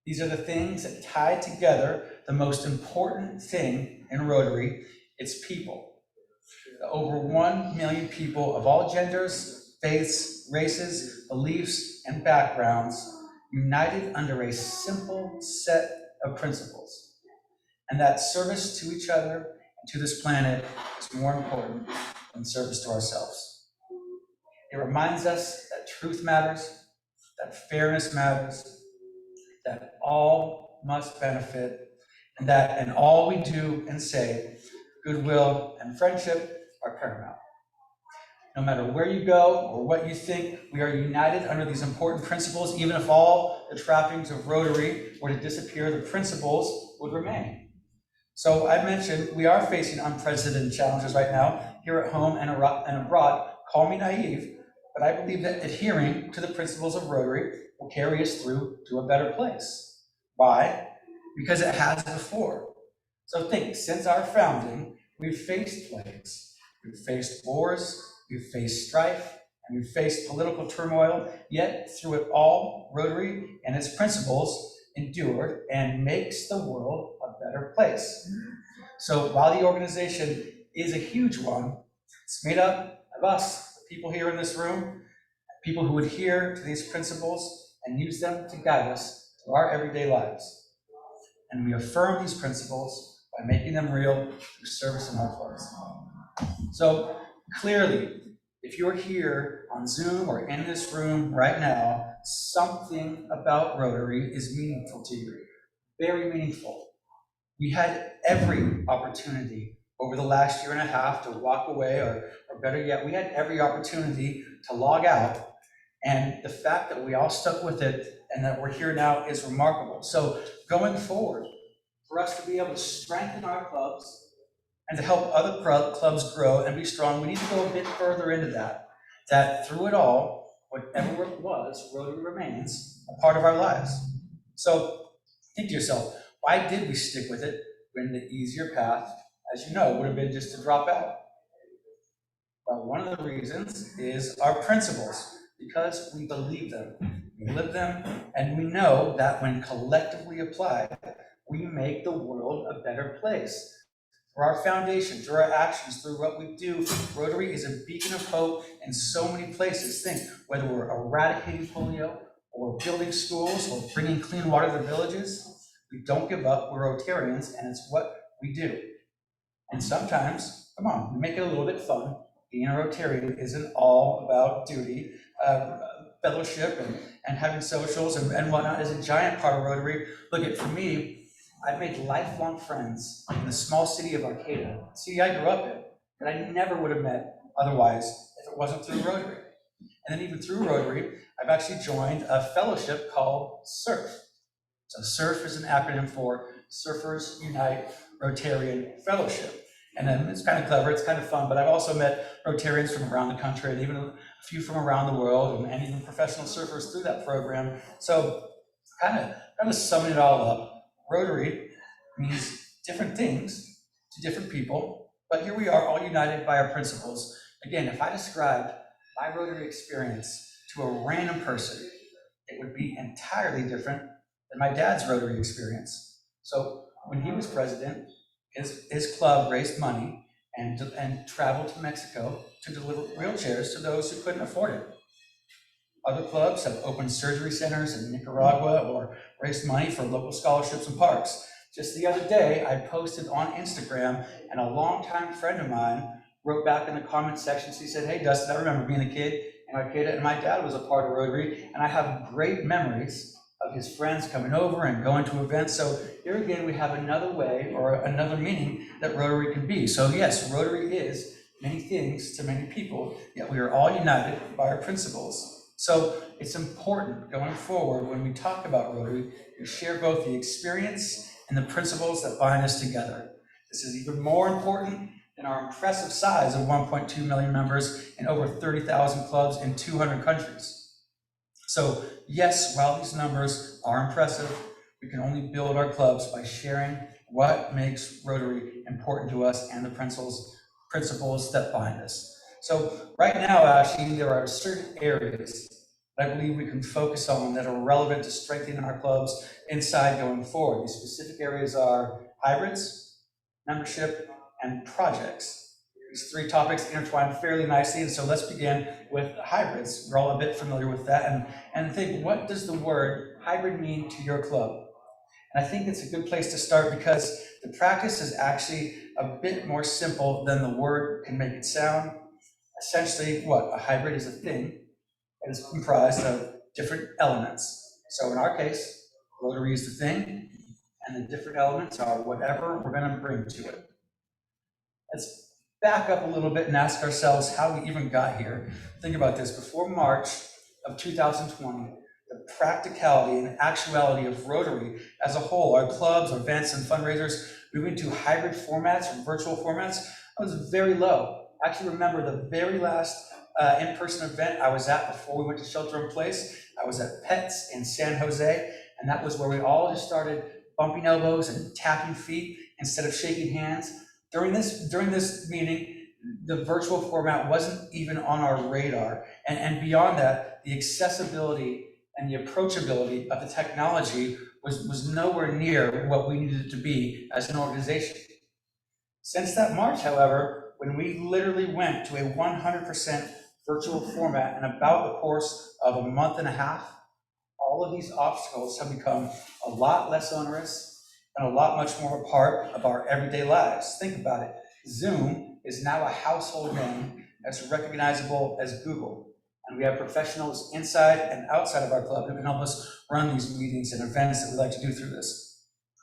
These are the things that tie together the most important thing in Rotary, it's people. The over 1 million people of all genders, faiths, races, beliefs, and backgrounds united under a simple set of principles. And that service to each other and to this planet is more important than service to ourselves. It reminds us that truth matters, that fairness matters, that all must benefit, and that in all we do and say, goodwill and friendship are paramount. No matter where you go or what you think, we are united under these important principles. Even if all the trappings of Rotary were to disappear, the principles would remain. So I mentioned we are facing unprecedented challenges right now, here at home and abroad. Call me naive, but I believe that adhering to the principles of Rotary will carry us through to a better place. Why? Because it has before. So think, since our founding, we've faced plagues, we've faced wars, we've faced strife, and we've faced political turmoil, yet through it all, Rotary and its principles endured and makes the world a better place. So while the organization is a huge one, it's made up of us, the people here in this room, people who adhere to these principles and use them to guide us through our everyday lives. And we affirm these principles by making them real through service in our clubs. So clearly, if you're here on Zoom or in this room right now, something about Rotary is meaningful to you, very meaningful. We had every opportunity over the last year and a half to walk away, or better yet, we had every opportunity to log out. And the fact that we all stuck with it and that we're here now is remarkable. So going forward, for us to be able to strengthen our clubs and to help other clubs grow and be strong, we need to go a bit further into that through it all, whatever it was, Rotary remains a part of our lives. So think to yourself, why did we stick with it when the easier path, as you know, would have been just to drop out? Well, one of the reasons is our principles, because we believe them, we live them, and we know that when collectively applied, we make the world a better place through our foundation, through our actions, through what we do. Rotary is a beacon of hope in so many places. Think, whether we're eradicating polio, or building schools, or bringing clean water to the villages, we don't give up. We're Rotarians, and it's what we do. And sometimes, come on, we make it a little bit fun. Being a Rotarian isn't all about duty. Fellowship and having socials and whatnot is a giant part of Rotary. Look, for me, I've made lifelong friends in the small city of Arcata, city I grew up in, that I never would have met otherwise if it wasn't through Rotary. And then even through Rotary, I've actually joined a fellowship called SURF. So SURF is an acronym for Surfers Unite Rotarian Fellowship. And then it's kind of clever, it's kind of fun, but I've also met Rotarians from around the country and even a few from around the world and even professional surfers through that program. So kind of summing it all up, Rotary means different things to different people, but here we are all united by our principles. Again, if I described my Rotary experience to a random person, it would be entirely different than my dad's Rotary experience. So when he was president, his club raised money and traveled to Mexico to deliver wheelchairs to those who couldn't afford it. Other clubs have opened surgery centers in Nicaragua or raised money for local scholarships and parks. Just the other day, I posted on Instagram, and a longtime friend of mine wrote back in the comment section. She said, "Hey, Dustin, I remember being a kid in Arcata, and my dad was a part of Rotary, and I have great memories of his friends coming over and going to events." So here again, we have another way or another meaning that Rotary can be. So yes, Rotary is many things to many people, yet we are all united by our principles. So it's important going forward when we talk about Rotary to share both the experience and the principles that bind us together. This is even more important than our impressive size of 1.2 million members and over 30,000 clubs in 200 countries. So yes, while these numbers are impressive, we can only build our clubs by sharing what makes Rotary important to us and the principles that bind us. So right now, actually, there are certain areas that I believe we can focus on that are relevant to strengthening our clubs inside going forward. These specific areas are hybrids, membership, and projects. These three topics intertwine fairly nicely, and so let's begin with hybrids. We're all a bit familiar with that, and think, what does the word hybrid mean to your club? And I think it's a good place to start because the practice is actually a bit more simple than the word can make it sound. Essentially, a hybrid is a thing that is comprised of different elements. So in our case, Rotary is the thing, and the different elements are whatever we're going to bring to it. Let's back up a little bit and ask ourselves how we even got here. Think about this. Before March of 2020, the practicality and actuality of Rotary as a whole, our clubs, our events, and fundraisers moving to hybrid formats or virtual formats, was very low. I actually remember the very last in-person event I was at before we went to shelter in place. I was at Pets in San Jose, and that was where we all just started bumping elbows and tapping feet instead of shaking hands. During this meeting, the virtual format wasn't even on our radar. And beyond that, the accessibility and the approachability of the technology was nowhere near what we needed it to be as an organization. Since that March, however, when we literally went to a 100% virtual format in about the course of a month and a half, all of these obstacles have become a lot less onerous and a lot much more a part of our everyday lives. Think about it. Zoom is now a household name as recognizable as Google. And we have professionals inside and outside of our club who can help us run these meetings and events that we like to do through this.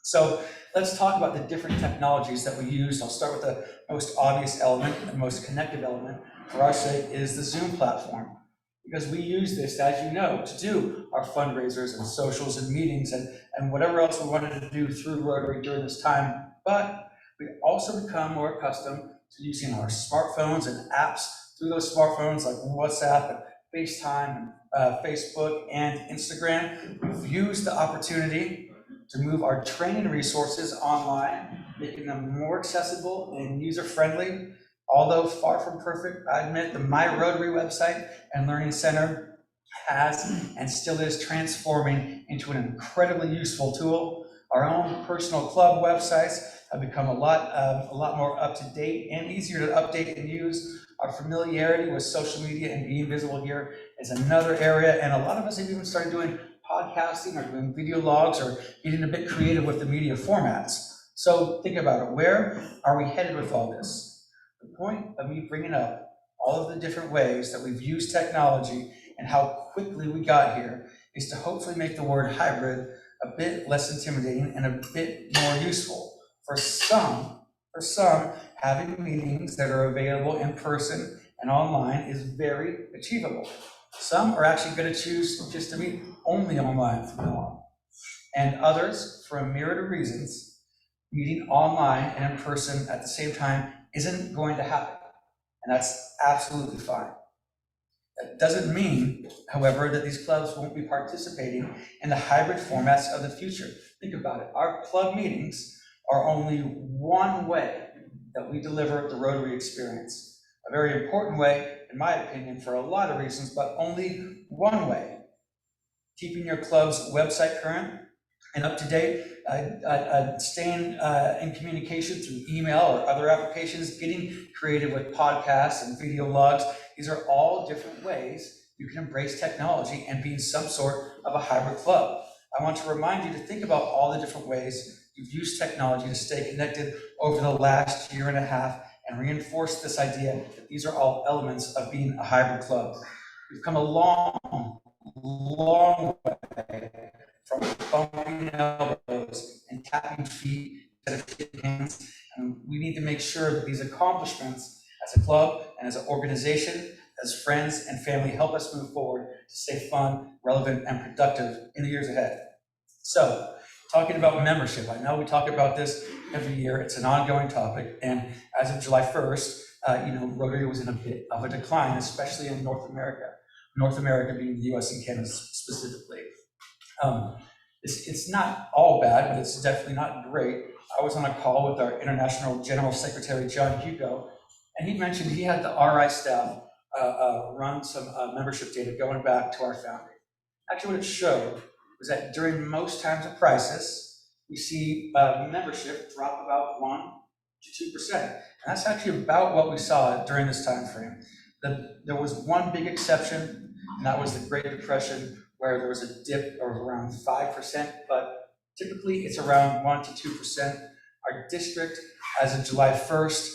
So let's talk about the different technologies that we use. I'll start with the most obvious element, the most connective element for our sake is the Zoom platform. Because we use this, as you know, to do our fundraisers and socials and meetings and whatever else we wanted to do through Rotary during this time. But we also become more accustomed to using our smartphones and apps through those smartphones like WhatsApp and FaceTime, Facebook, and Instagram. We've used the opportunity to move our training resources online, making them more accessible and user-friendly. Although far from perfect, I admit the My Rotary website and Learning Center has and still is transforming into an incredibly useful tool. Our own personal club websites have become a lot more up to date and easier to update and use. Our familiarity with social media and being visible here is another area, and a lot of us have even started doing podcasting or doing video logs or getting a bit creative with the media formats. So think about it. Where are we headed with all this? The point of me bringing up all of the different ways that we've used technology and how quickly we got here is to hopefully make the word hybrid a bit less intimidating and a bit more useful. For some, having meetings that are available in person and online is very achievable. Some are actually going to choose just to meet only online from now on. And others, for a myriad of reasons, meeting online and in person at the same time isn't going to happen. And that's absolutely fine. That doesn't mean, however, that these clubs won't be participating in the hybrid formats of the future. Think about it. Our club meetings are only one way that we deliver the Rotary experience. A very important way, in my opinion, for a lot of reasons, but only one way. Keeping your club's website current and up to date, staying in communication through email or other applications, getting creative with podcasts and video logs. These are all different ways you can embrace technology and be in some sort of a hybrid club. I want to remind you to think about all the different ways you've used technology to stay connected over the last year and a half and reinforce this idea that these are all elements of being a hybrid club. We've come a long way from bumping elbows and tapping feet instead of shaking hands. And we need to make sure that these accomplishments as a club and as an organization, as friends and family help us move forward to stay fun, relevant, and productive in the years ahead. So, talking about membership, I know we talk about this every year. It's an ongoing topic, and as of July 1st, Rotary was in a bit of a decline, especially in North America. North America being the US and Canada specifically. It's not all bad, but it's definitely not great. I was on a call with our International General Secretary, John Hugo, and he mentioned he had the RI staff run some membership data going back to our founding. Actually, what it showed was that during most times of crisis, we see membership drop about 1% to 2%. And that's actually about what we saw during this time frame. There was one big exception, and that was the Great Depression, where there was a dip of around 5%, but typically it's around 1% to 2%. Our district, as of July 1st,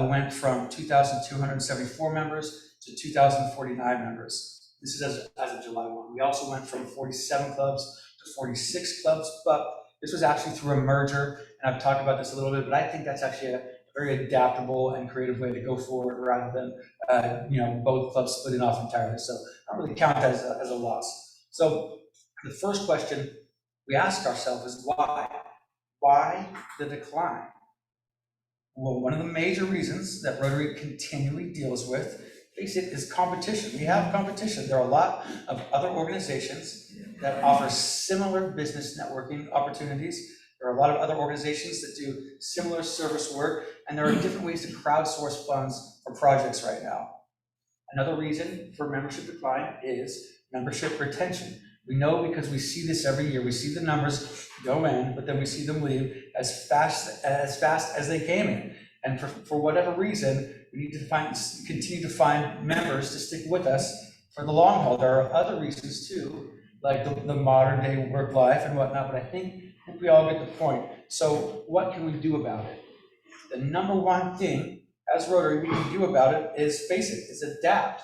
went from 2,274 members to 2,049 members. This is as of July 1. We also went from 47 clubs to 46 clubs, but this was actually through a merger, and I've talked about this a little bit, but I think that's actually a very adaptable and creative way to go forward rather than both clubs splitting off entirely. So I don't really count that as a loss. So the first question we ask ourselves is why? Why the decline? Well, one of the major reasons that Rotary continually deals with, face it, is competition. We have competition. There are a lot of other organizations that offer similar business networking opportunities. There are a lot of other organizations that do similar service work, and there are different ways to crowdsource funds for projects right now. Another reason for membership decline is membership retention. We know because we see this every year. We see the numbers go in, but then we see them leave as fast as they came in. And for whatever reason, we need to continue to find members to stick with us for the long haul. There are other reasons too, like the modern day work life and whatnot, but I think we all get the point. So what can we do about it? The number one thing as Rotary we can do about it is, face it, is adapt.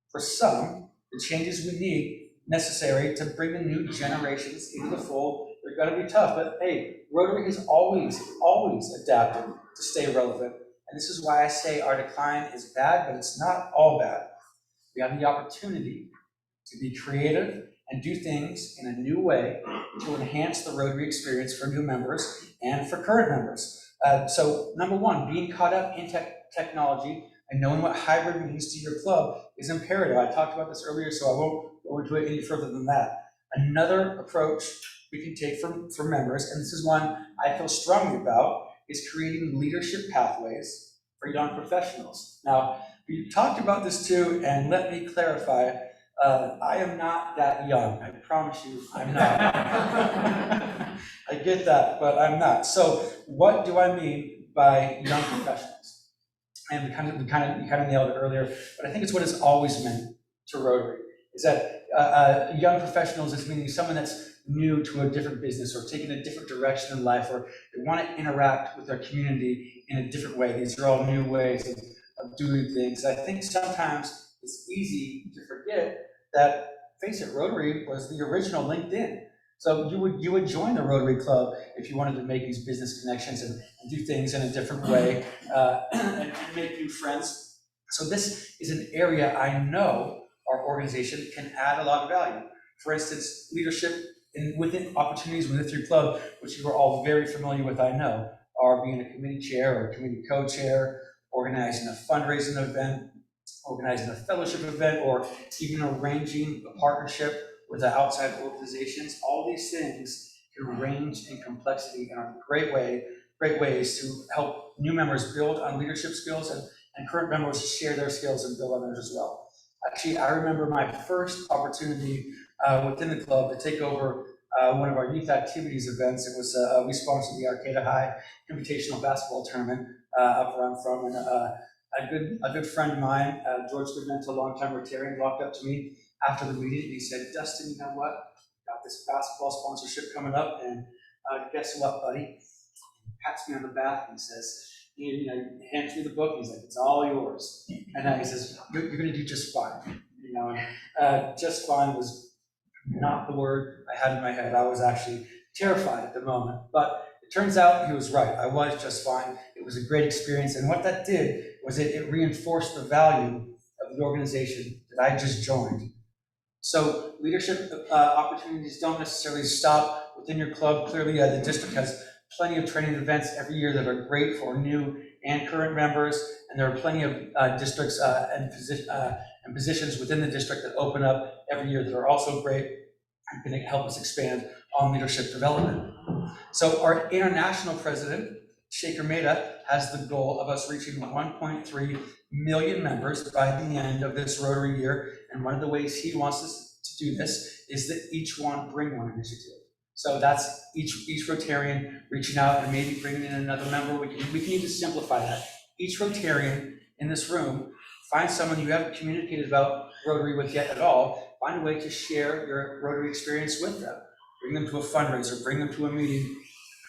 For some, the changes we need necessary to bring the new generations into the fold, they're going to be tough, but hey, Rotary has always adapted to stay relevant. And this is why I say our decline is bad, but it's not all bad. We have the opportunity to be creative and do things in a new way to enhance the Rotary experience for new members and for current members. So number one, being caught up in technology and knowing what hybrid means to your club is imperative. I talked about this earlier, so I won't go into it any further than that. Another approach we can take for members, and this is one I feel strongly about, is creating leadership pathways for young professionals. Now, we talked about this too, and let me clarify, I am not that young. I promise you, I'm not. I get that, but I'm not. So what do I mean by young professionals? And you kind of nailed it earlier, but I think it's what it's always meant to Rotary, is that young professionals is meaning someone that's new to a different business or taking a different direction in life, or they want to interact with their community in a different way. These are all new ways of doing things. I think sometimes it's easy to forget that, face it, Rotary was the original LinkedIn. So you would join the Rotary Club if you wanted to make these business connections and do things in a different way and make new friends. So this is an area I know our organization can add a lot of value. For instance, leadership within opportunities within your club, which you are all very familiar with, I know, are being a committee chair or a committee co-chair, organizing a fundraising event, organizing a fellowship event, or even arranging a partnership with outside organizations. All these things can range in complexity and are great ways to help new members build on leadership skills and current members share their skills and build on theirs as well. Actually, I remember my first opportunity within the club to take over one of our youth activities events. It was, we sponsored the Arcata High Invitational Basketball Tournament up where I'm from, and a good friend of mine, George Goodman, a longtime Rotarian, walked up to me after the meeting and he said, "Dustin, you know what? Got this basketball sponsorship coming up, and guess what, buddy?" He pats me on the back and he says, he hands me the book. And he's like, "It's all yours." And he says, "You're going to do just fine." And just fine was not the word I had in my head. I was actually terrified at the moment, but it turns out he was right. I was just fine. It was a great experience, and what that did was it reinforced the value of the organization that I just joined. So leadership opportunities don't necessarily stop within your club. Clearly, the district has plenty of training events every year that are great for new and current members, and there are plenty of districts and positions within the district that open up every year that are also great and can help us expand on leadership development. So our international president, Shaker Mehta, has the goal of us reaching 1.3 million members by the end of this Rotary year, and one of the ways he wants us to do this is that each one bring one initiative. So that's each Rotarian reaching out and maybe bringing in another member. We can even simplify that. Each Rotarian in this room, find someone you haven't communicated about Rotary with yet at all, find a way to share your Rotary experience with them. Bring them to a fundraiser, bring them to a meeting,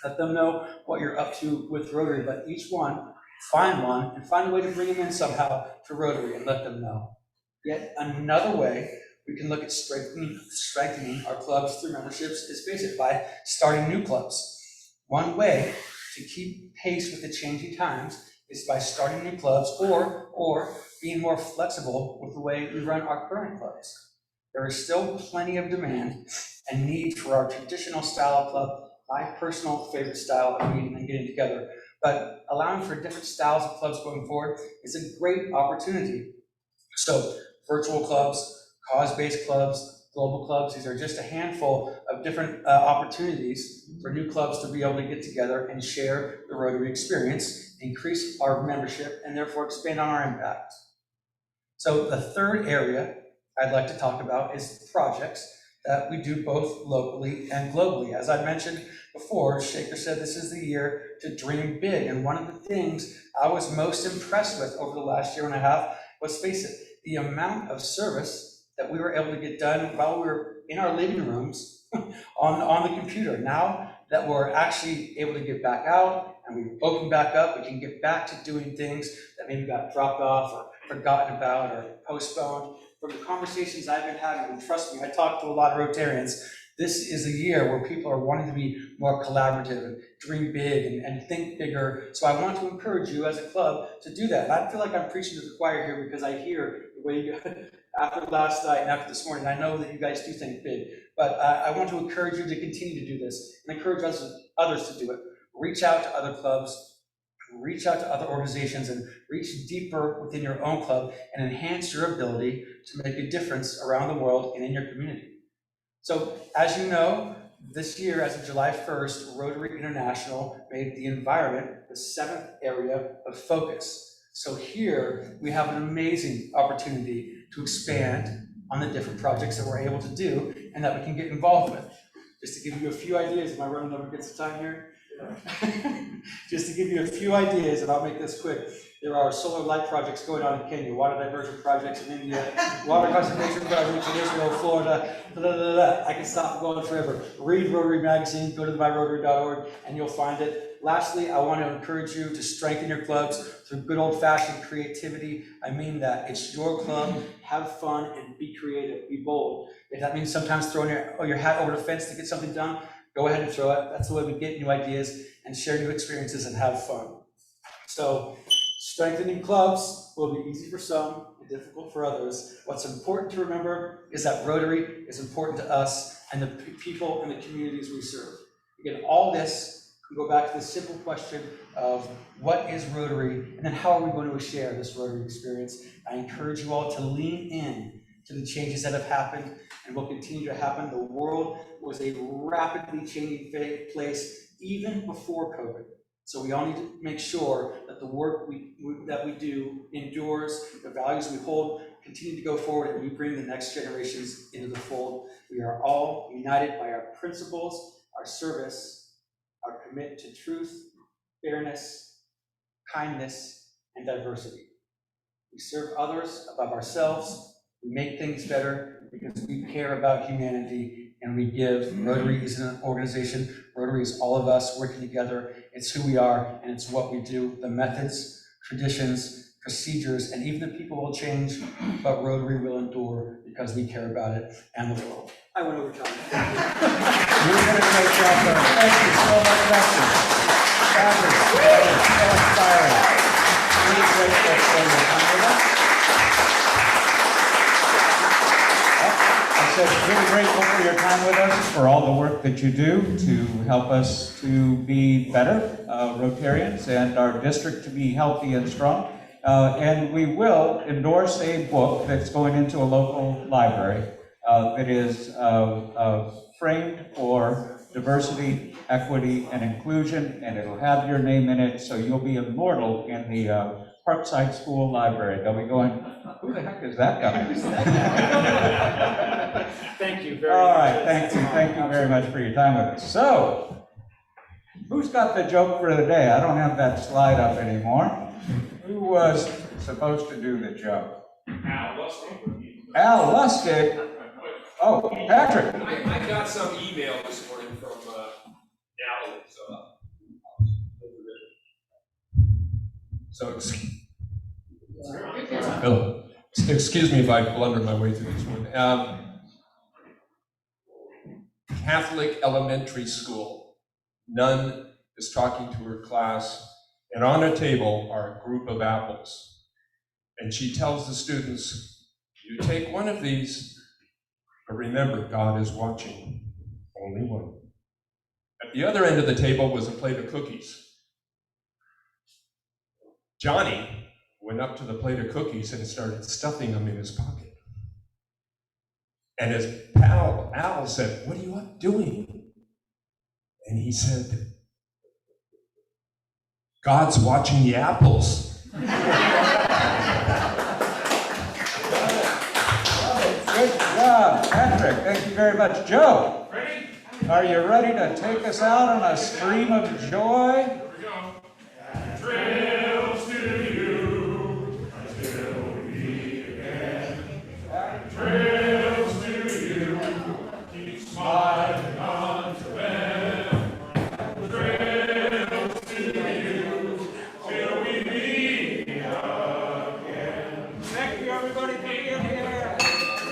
let them know what you're up to with Rotary, but each one, find a way to bring them in somehow to Rotary and let them know. Yet another way we can look at strengthening our clubs through memberships is basically by starting new clubs. One way to keep pace with the changing times is by starting new clubs or being more flexible with the way we run our current clubs. There is still plenty of demand and need for our traditional style of club, my personal favorite style of meeting and getting together, but allowing for different styles of clubs going forward is a great opportunity. So virtual clubs, cause-based clubs, global clubs, these are just a handful of different opportunities for new clubs to be able to get together and share the Rotary experience, increase our membership, and therefore expand on our impact. So the third area I'd like to talk about is projects that we do both locally and globally. As I mentioned before, Shaker said this is the year to dream big. And one of the things I was most impressed with over the last year and a half was, face it, the amount of service that we were able to get done while we were in our living rooms on the computer. Now that we're actually able to get back out and we've opened back up, we can get back to doing things that maybe got dropped off or forgotten about or postponed. From the conversations I've been having, and trust me, I talk to a lot of Rotarians, this is a year where people are wanting to be more collaborative and dream big and think bigger. So I want to encourage you as a club to do that. And I feel like I'm preaching to the choir here because I hear the way you, after last night and after this morning, I know that you guys do think big. But I want to encourage you to continue to do this and encourage others to do it. Reach out to other clubs, reach out to other organizations, and reach deeper within your own club and enhance your ability to make a difference around the world and in your community. So, as you know, this year, as of July 1st, Rotary International made the environment the 7th area of focus. So here, we have an amazing opportunity to expand on the different projects that we're able to do and that we can get involved with. Just to give you a few ideas, am I running over against the time here? Just to give you a few ideas, and I'll make this quick. There are solar light projects going on in Kenya, water diversion projects in India, water conservation projects in Israel, Florida, I can stop going forever. Read Rotary Magazine, go to myrotary.org, and you'll find it. Lastly, I want to encourage you to strengthen your clubs through good old-fashioned creativity. I mean that. It's your club. Have fun and be creative. Be bold. If that means sometimes throwing your hat over the fence to get something done, go ahead and throw it. That's the way we get new ideas and share new experiences and have fun. So, strengthening clubs will be easy for some and difficult for others. What's important to remember is that Rotary is important to us and the people and the communities we serve. Again, all this can go back to the simple question of what is Rotary, and then how are we going to share this Rotary experience. I encourage you all to lean in to the changes that have happened and will continue to happen. The world was a rapidly changing place even before COVID. So we all need to make sure that the work that we do endures, the values we hold continue to go forward, and we bring the next generations into the fold. We are all united by our principles, our service, our commitment to truth, fairness, kindness, and diversity. We serve others above ourselves. We make things better because we care about humanity and we give. Rotary is an organization. Rotary is all of us working together. It's who we are and it's what we do. The methods, traditions, procedures, and even the people will change, but Rotary will endure because we care about it and the world. I went over time. You did a great job, sir. Thank you so much, Dustin. Fabulous. So inspiring. Really grateful for your time with us. I said, really grateful for your time with us, for all the work that you do to help us to be better Rotarians and our district to be healthy and strong. And we will endorse a book that's going into a local library that is framed for diversity, equity, and inclusion, and it'll have your name in it, so you'll be immortal in the Parkside School Library. They'll be going, who the heck is that guy? Thank you very much. All right, thank you very much for your time with us. So, who's got the joke for the day? I don't have that slide up anymore. Who was supposed to do the joke? Al Lustig. Al Lustig? Oh, Patrick. I got some email this morning from Natalie, so excuse me if I blunder my way through this one. Catholic elementary school. Nun is talking to her class, and on a table are a group of apples. And she tells the students, you take one of these, but remember, God is watching. Only one. At the other end of the table was a plate of cookies. Johnny went up to the plate of cookies and started stuffing them in his pocket. And his pal Al said, what are you up doing? And he said, God's watching the apples. Good job, Patrick. Thank you very much. Joe, are you ready to take us out on a stream of joy?